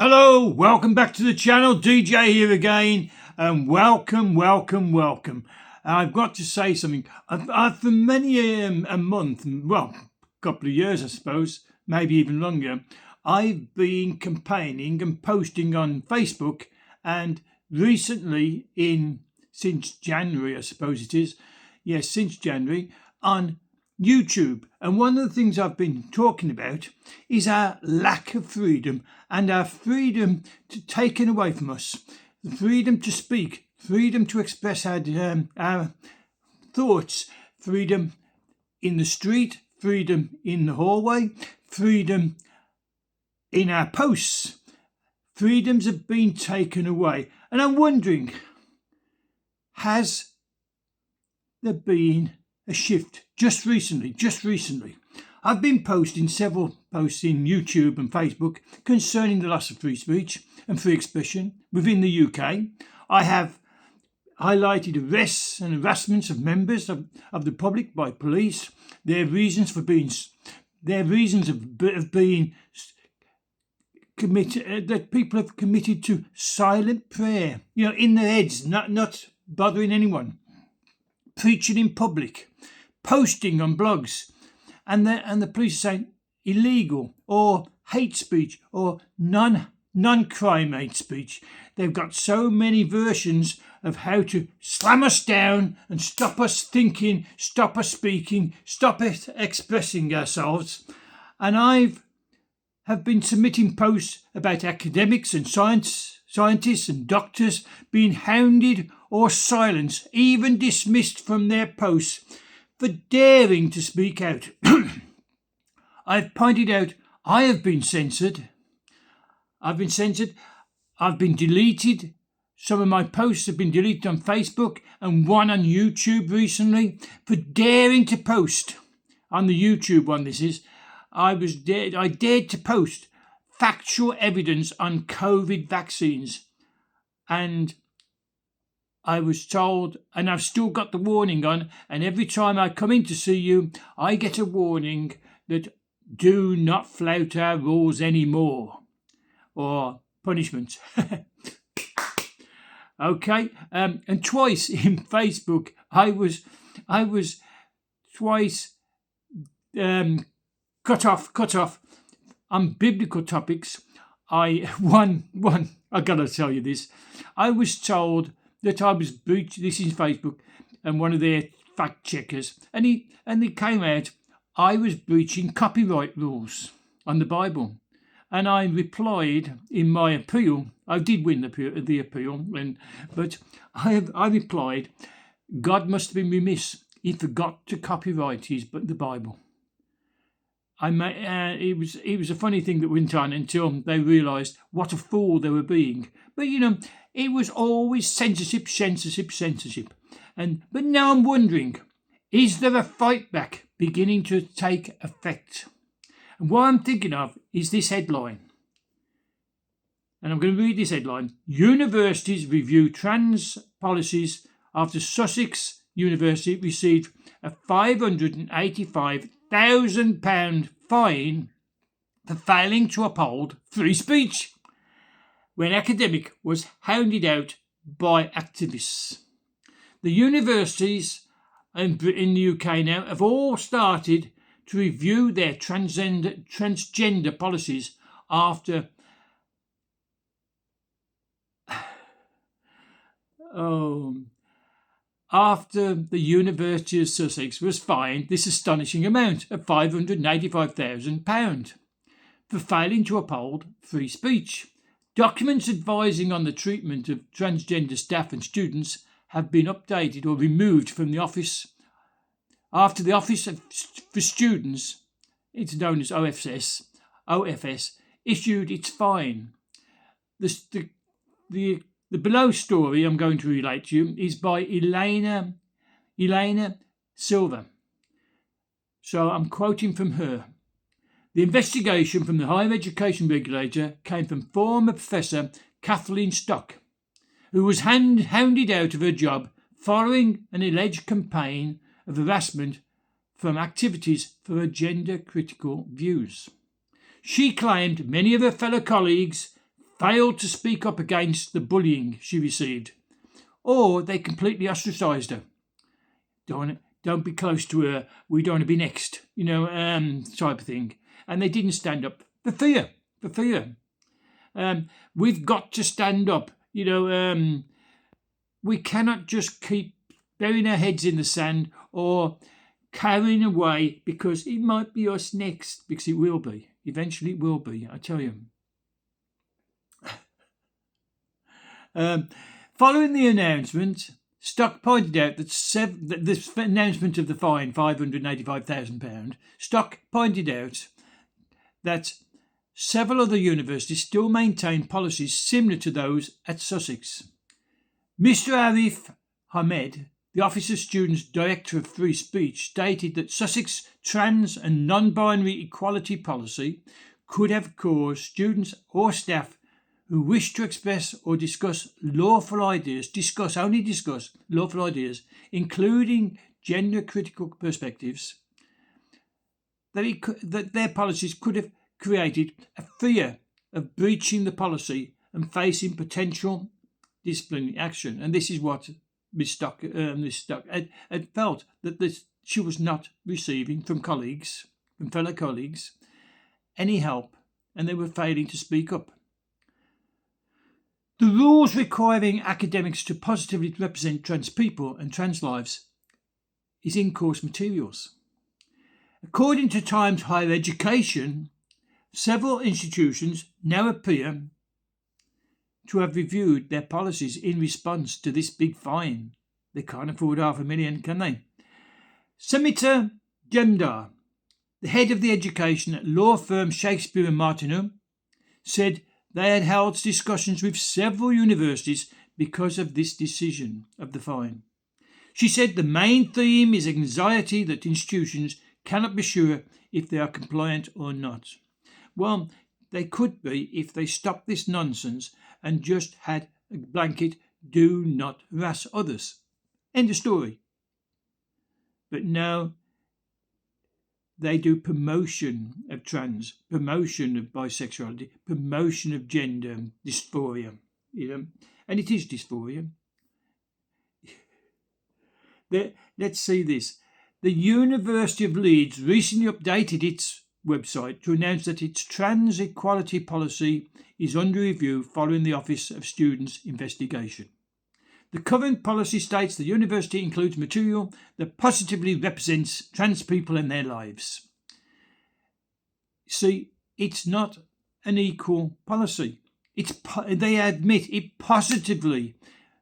Hello, welcome back to the channel. DJ here again, and welcome. I've got to say something. I've for many a month, well, a couple of years, I suppose, maybe even longer, I've been campaigning and posting on Facebook, and recently, since January, I suppose it is, yes, since January, on YouTube. And one of the things I've been talking about is our lack of freedom and our freedom taken away from us. The freedom to speak, freedom to express our thoughts, freedom in the street, freedom in the hallway, freedom in our posts. Freedoms have been taken away. And I'm wondering, has there been a shift just recently? I've been posting several posts in YouTube and Facebook concerning the loss of free speech and free expression within the UK. I have highlighted arrests and harassments of members of the public by police, their reasons of being committed, that people have committed to silent prayer, in their heads, not bothering anyone, preaching in public, posting on blogs, and the police are saying illegal or hate speech or non-crime hate speech. They've got so many versions of how to slam us down and stop us thinking, stop us speaking, stop it expressing ourselves. And I have been submitting posts about academics and scientists and doctors being hounded or silenced, even dismissed from their posts for daring to speak out. I've pointed out I have been censored. I've been deleted. Some of my posts have been deleted on Facebook and one on YouTube recently for daring to post. On the YouTube one, this is. I dared to post factual evidence on COVID vaccines, and I was told, and I've still got the warning on, and every time I come in to see you, I get a warning that do not flout our rules anymore, or punishment. Okay, and twice in Facebook, I was twice cut off on biblical topics. I gotta tell you this. I was told that I was breaching, this is Facebook, and one of their fact checkers, and he came out, I was breaching copyright rules on the Bible. And I replied in my appeal, I did win the appeal, but I replied, God must have been remiss. He forgot to copyright the Bible. It was a funny thing that went on until they realised what a fool they were being. But it was always censorship. But now I'm wondering, is there a fight back beginning to take effect? And what I'm thinking of is this headline. And I'm going to read this headline. Universities review trans policies after Sussex University received a £585,000 fine for failing to uphold free speech when academic was hounded out by activists. The universities in the UK now have all started to review their transgender policies after the University of Sussex was fined this astonishing amount of £585,000 for failing to uphold free speech. Documents advising on the treatment of transgender staff and students have been updated or removed from the office after the Office for Students, it's known as OFS, issued its fine. The below story I'm going to relate to you is by Elena Silva. So I'm quoting from her. The investigation from the higher education regulator came from former Professor Kathleen Stock, who was hounded out of her job following an alleged campaign of harassment from activities for her gender-critical views. She claimed many of her fellow colleagues failed to speak up against the bullying she received, or they completely ostracised her. Don't be close to her. We don't want to be next, type of thing. And they didn't stand up for fear. We've got to stand up. We cannot just keep burying our heads in the sand or carrying away because it might be us next, because it will be. Eventually it will be, I tell you. Following the announcement, Stock pointed out that this announcement of the fine, £585,000, Stock pointed out that several other universities still maintain policies similar to those at Sussex. Mr. Arif Hamed, the Office of Students Director of Free Speech, stated that Sussex trans and non-binary equality policy could have caused students or staff who wish to express or discuss lawful ideas, including gender-critical perspectives, that their policies could have created a fear of breaching the policy and facing potential disciplinary action. And this is what Miss Stock had felt, that she was not receiving from fellow colleagues, any help, and they were failing to speak up. The rules requiring academics to positively represent trans people and trans lives is in course materials. According to Times Higher Education, several institutions now appear to have reviewed their policies in response to this big fine. They can't afford $500,000, can they? Samita Jemdar, the head of the education at law firm Shakespeare and Martineau, said they had held discussions with several universities because of this decision of the fine. She said the main theme is anxiety that institutions cannot be sure if they are compliant or not. Well, they could be if they stopped this nonsense and just had a blanket "do not harass others." End of story. But no, they do promotion of trans, promotion of bisexuality, promotion of gender dysphoria, and it is dysphoria. Let's see this. The University of Leeds recently updated its website to announce that its trans equality policy is under review following the Office of Students investigation. The current policy states the university includes material that positively represents trans people and their lives. See, it's not an equal policy. They admit it positively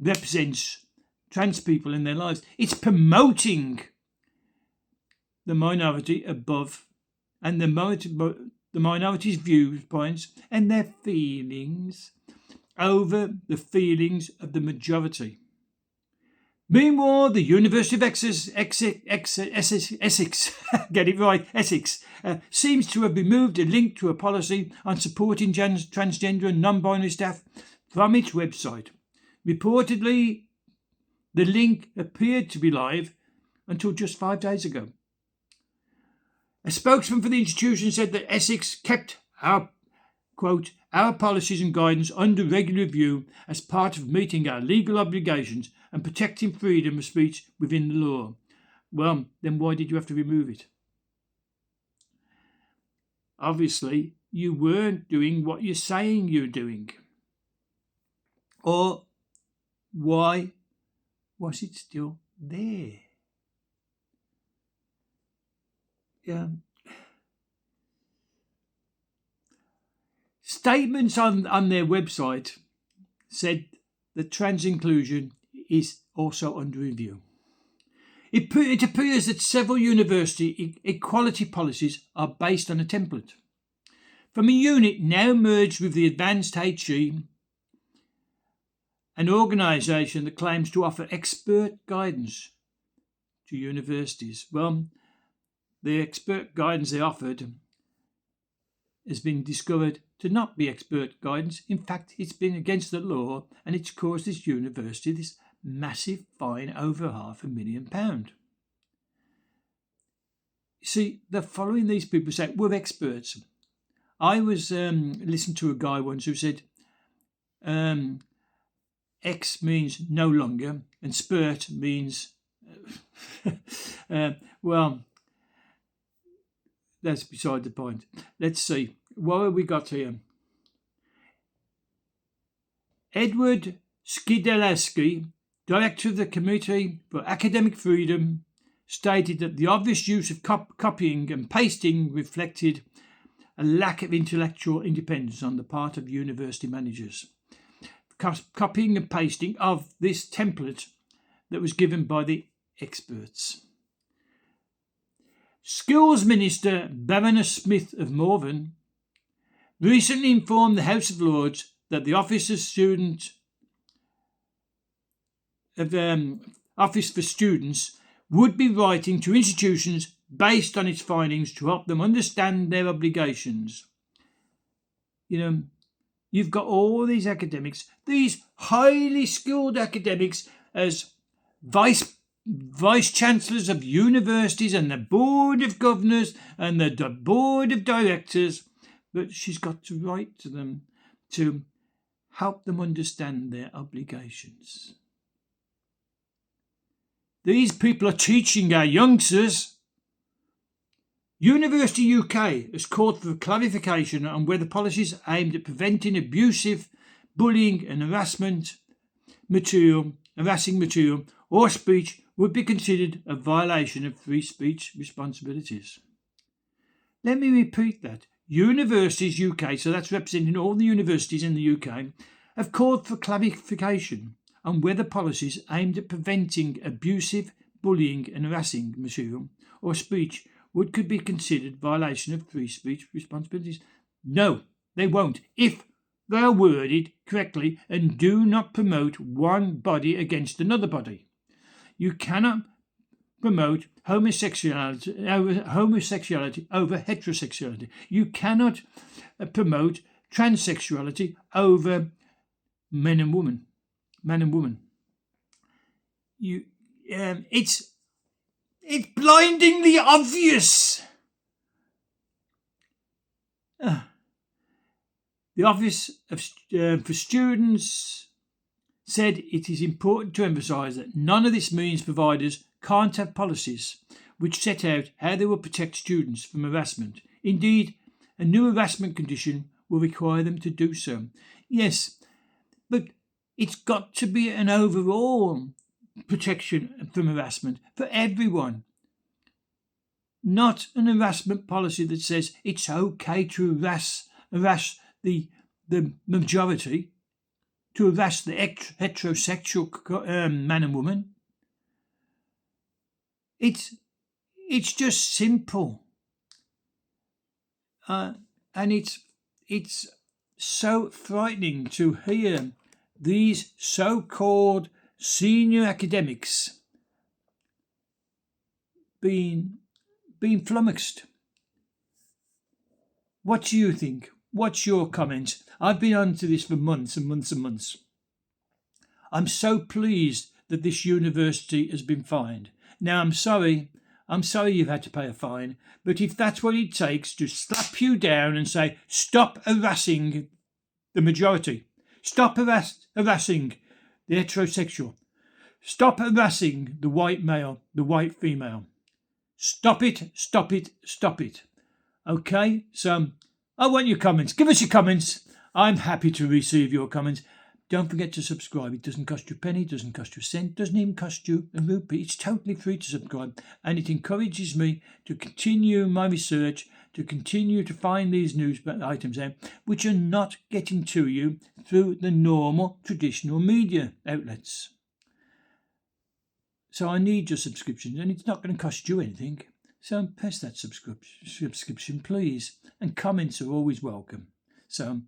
represents trans people in their lives. It's promoting the minority above and the minority's viewpoints and their feelings over the feelings of the majority. Meanwhile, the University of Essex, get it right, Essex, seems to have removed a link to a policy on supporting transgender and non-binary staff from its website. Reportedly, the link appeared to be live until just 5 days ago. A spokesman for the institution said that Essex kept our policies and guidance under regular review as part of meeting our legal obligations and protecting freedom of speech within the law. Well, then why did you have to remove it? Obviously, you weren't doing what you're saying you're doing. Or why was it still there? Statements on their website said that trans inclusion is also under review. It appears that several university equality policies are based on a template from a unit now merged with the Advanced HE, an organisation that claims to offer expert guidance to universities. Well, the expert guidance they offered has been discovered to not be expert guidance. In fact, it's been against the law and it's caused this university this massive fine over £500,000. See, they're following these people who say, we're experts. I was listening to a guy once who said, X means no longer, and spurt means well, that's beside the point. Let's see. What have we got here? Edward Skideleski, director of the Committee for Academic Freedom, stated that the obvious use of copying and pasting reflected a lack of intellectual independence on the part of university managers. Copying and pasting of this template that was given by the experts. Schools Minister Baroness Smith of Morven recently informed the House of Lords that the Office for Students would be writing to institutions based on its findings to help them understand their obligations. You've got all these academics, these highly skilled academics, as vice chancellors of universities and the board of governors and the board of directors, but she's got to write to them to help them understand their obligations. These people are teaching our youngsters. University UK has called for clarification on whether policies aimed at preventing abusive, bullying and harassing material or speech would be considered a violation of free speech responsibilities. Let me repeat that. Universities UK, so that's representing all the universities in the UK, have called for clarification on whether policies aimed at preventing abusive, bullying and harassing material or speech could be considered violation of free speech responsibilities. No, they won't, if they are worded correctly and do not promote one body against another body. You cannot promote homosexuality over heterosexuality. You cannot promote transsexuality over man and woman. It's blindingly obvious. The Office for Students said it is important to emphasise that none of this means providers can't have policies which set out how they will protect students from harassment. Indeed, a new harassment condition will require them to do so. Yes, but it's got to be an overall protection from harassment for everyone. Not an harassment policy that says it's okay to harass the majority, to harass the heterosexual man and woman. It's just simple, and it's so frightening to hear these so-called senior academics being flummoxed. What do you think? What's your comment? I've been on to this for months and months and months. I'm so pleased that this university has been fined. Now, I'm sorry you've had to pay a fine, but if that's what it takes to slap you down and say, stop harassing the majority, stop harassing the heterosexual, stop harassing the white male, the white female, stop it. Okay, so I want your comments. Give us your comments. I'm happy to receive your comments. Don't forget to subscribe. It doesn't cost you a penny, doesn't cost you a cent, doesn't even cost you a rupee. It's totally free to subscribe, and it encourages me to continue my research, to continue to find these news items out which are not getting to you through the normal traditional media outlets. So I need your subscription, and it's not going to cost you anything. So press that subscription, please. And comments are always welcome. So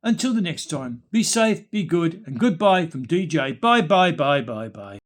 until the next time, be safe, be good, and goodbye from DJ. Bye.